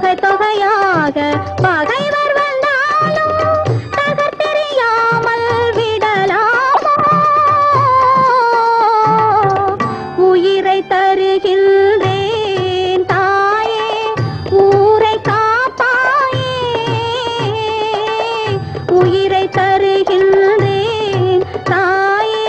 தொகை தொகையாக பகைவர் வந்தாலும் தகர்த்தெறியாமல் விடலாமோ? உயிரை தருகின்றேன் தாயே, ஊரை காப்பாயே. உயிரை தருகின்றேன் தாயே.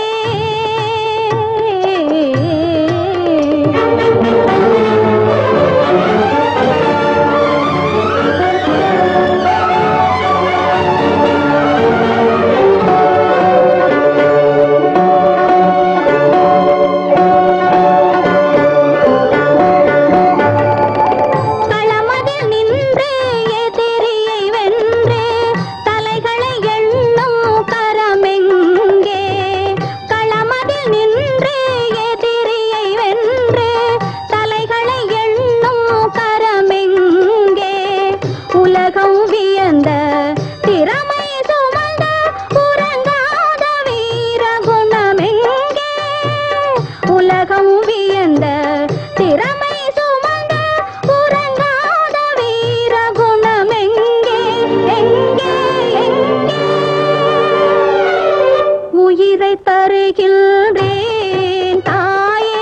தருகின்றேன் தாயே,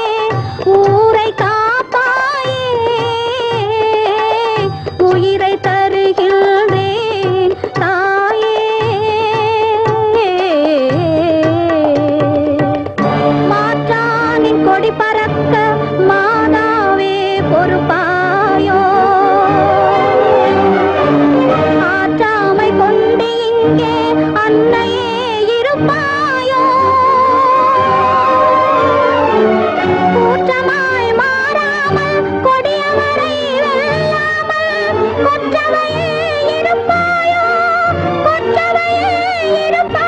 ஊரை காப்பாயே. உயிரை தருகின்றேன் தாயே. மாற்றானின் கொடி பறக்க மாதாவே பொறுப்பாயோ? ஆற்றாமை கொண்டு இங்கே அன்னையே இருப்பாயோ? கூற்றமாய் மாறாமல் கொடியவரை வெல்லாமல் கொற்றவையே இருப்பாயோ? கொற்றவையே இருப்பாயோ?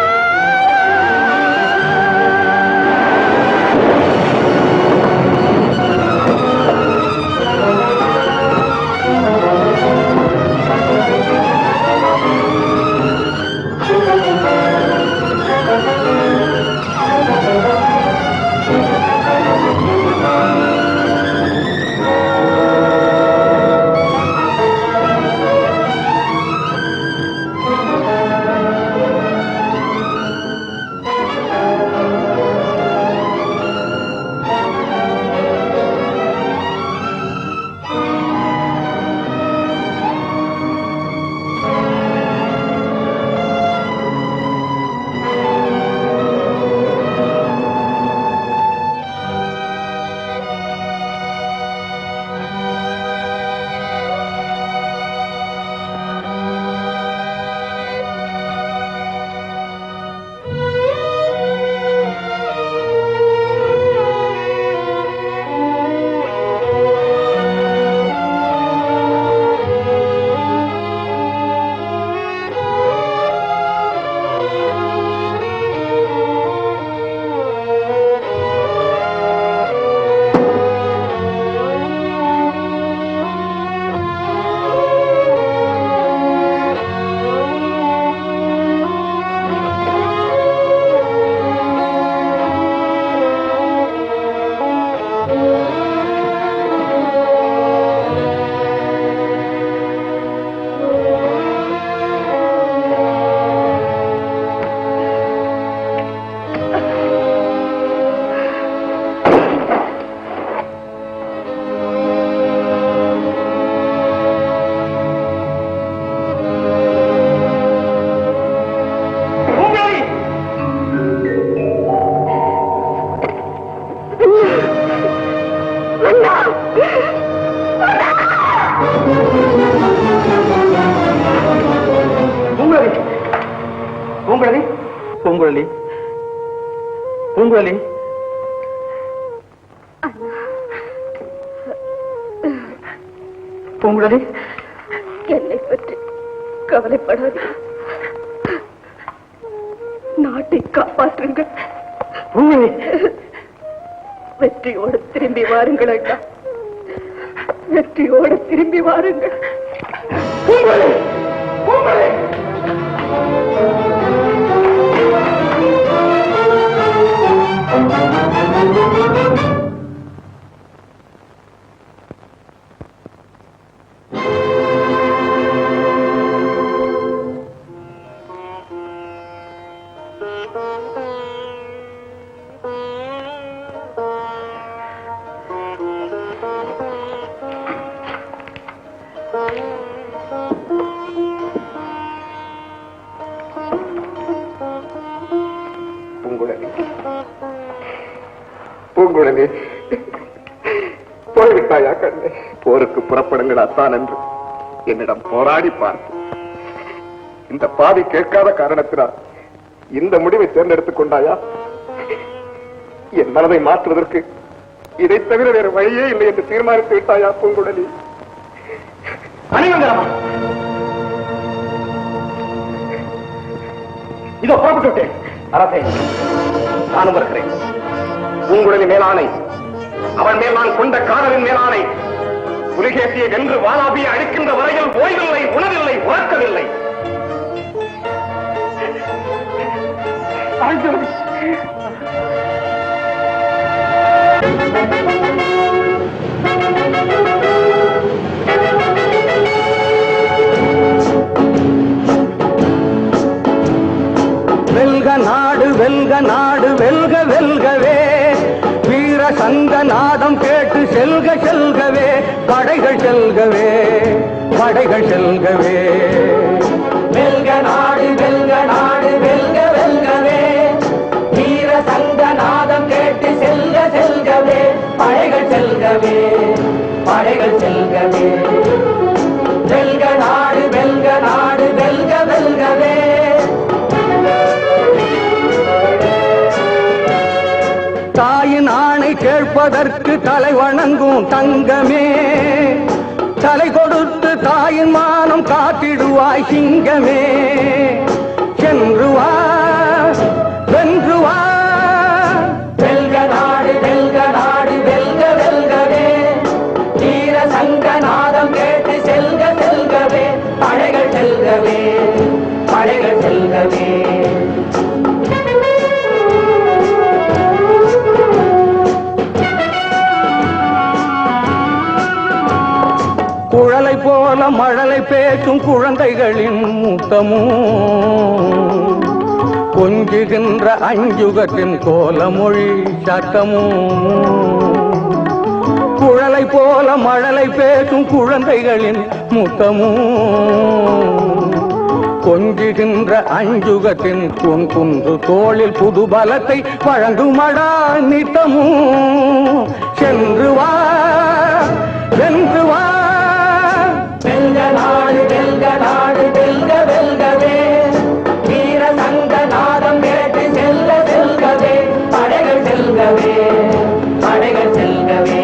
பூங்குழலி, பூங்குழலி, பூங்குழலி, என்னை பற்றி கவலைப்படாது. நாட்டை காப்பாற்றுங்கள். வெற்றியோடு திரும்பி வாருங்கள் அண்ணா, வெற்றியோடு திரும்பி வாருங்கள். பூங்குழலி, போய்விட்டாயா கண்ணே? போருக்கு புறப்படுங்கள் அத்தான் என்று என்னிடம் போராடி பார்த்து இந்த பாதி கேட்காத காரணத்தினால் இந்த முடிவை தேர்ந்தெடுத்துக் கொண்டாயா? என் மனதை மாற்றுவதற்கு இதை தவிர வேறு வழியே இல்லை என்று தீர்மானித்து விட்டாயா பூங்குழலி? அணிவங்கரமா, இதோ புறப்பட்டு விட்டேன். அரசே, நானும் வருகிறேன். பூங்குழலி மேலானை, அவன் மேல் நான் கொண்ட காதலின் மேலானை, புலிகேசியை வென்று வாலாபியை அழிக்கின்ற வரையில் ஓய்வில்லை, உணவில்லை, உறக்கவில்லை. வெல்க நாடு வெல்க நாடு வெல்க வெல்கவே, வீர சங்க நாதம் கேட்டு செல்க செல்கவே, படைகள் செல்கவே படைகள் செல்கவே. வெல்க நாடு வெல்க நாடு வெல்க வெல்கவே, வீர சங்க நாதம் கேட்டு செல்க செல்கவே, படைகள் செல்கவே படைகள் செல்கவே. வெல்க நாடு வெல்க நாடு வெல்க வெல்கவே. தாயின் ஆணை கேட்பதற்கு தலை வணங்கும் தங்கமே, தலை கொடுத்து தாயின் மானம் காத்திடுவாய் சிங்கமே. சென்று வா வென்று வா, வெல்க நாடு வெல்க நாடு வெல்க வெல்கவே, வீர சங்க நாதம் கேட்டு செல்க செல்கவே, படைகள் செல்கவே படைகள் செல்கவே. குழலை போல மழலை பேசும் குழந்தைகளின் மூத்தமும், கொஞ்சுகின்ற அஞ்சுகத்தின் கோலமொழி சத்தமும். குழலை போல மழலை பேசும் குழந்தைகளின் மூத்தமும், கொஞ்சுகின்ற அஞ்சுகத்தின் குன்று தோளில் புது பலத்தை வழங்குமடா நித்தமும். சென்று வா வென்று வா, வெல்க நாடு வெல்க நாடு வெல்க வெல்கவே, வீர சங்க நாதம் கேட்டு செல்க செல்கவே, படைகள் செல்கவே படைகள் செல்கவே.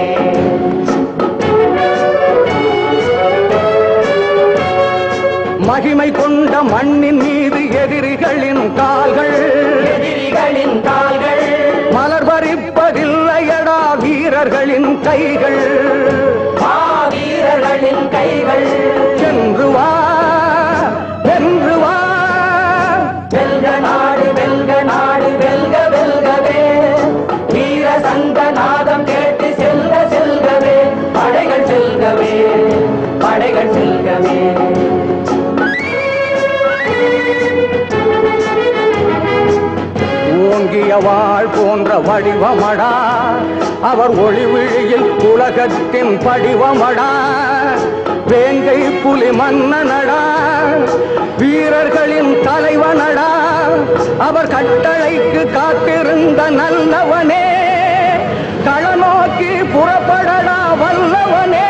மகிமை கொண்ட மண்ணின் மீது எதிரிகளின் கால்கள் மலர் பறிப்பதில்லையடா வீரர்களின் கைகள் வீரர்களின் கைகள். சென்று வா வென்று வா, வெல்க நாடு வெல்க நாடு வெல்க வெல்கவே, வீர சங்க நாதம் கேட்டு செல்க செல்கவே, படைகள் செல்கவே படைகள் செல்கவே. ஓங்கிய வாழ் போன்ற வடிவமடா அவர் ஒளிவிழியில் உலகத்தின் படிவமடா. வேங்கை புலி மன்னனடா, வீரர்களின் தலைவனடா, அவர் கட்டளைக்கு காத்திருந்த நல்லவனே. கள நோக்கி புறப்படடா வல்லவனே.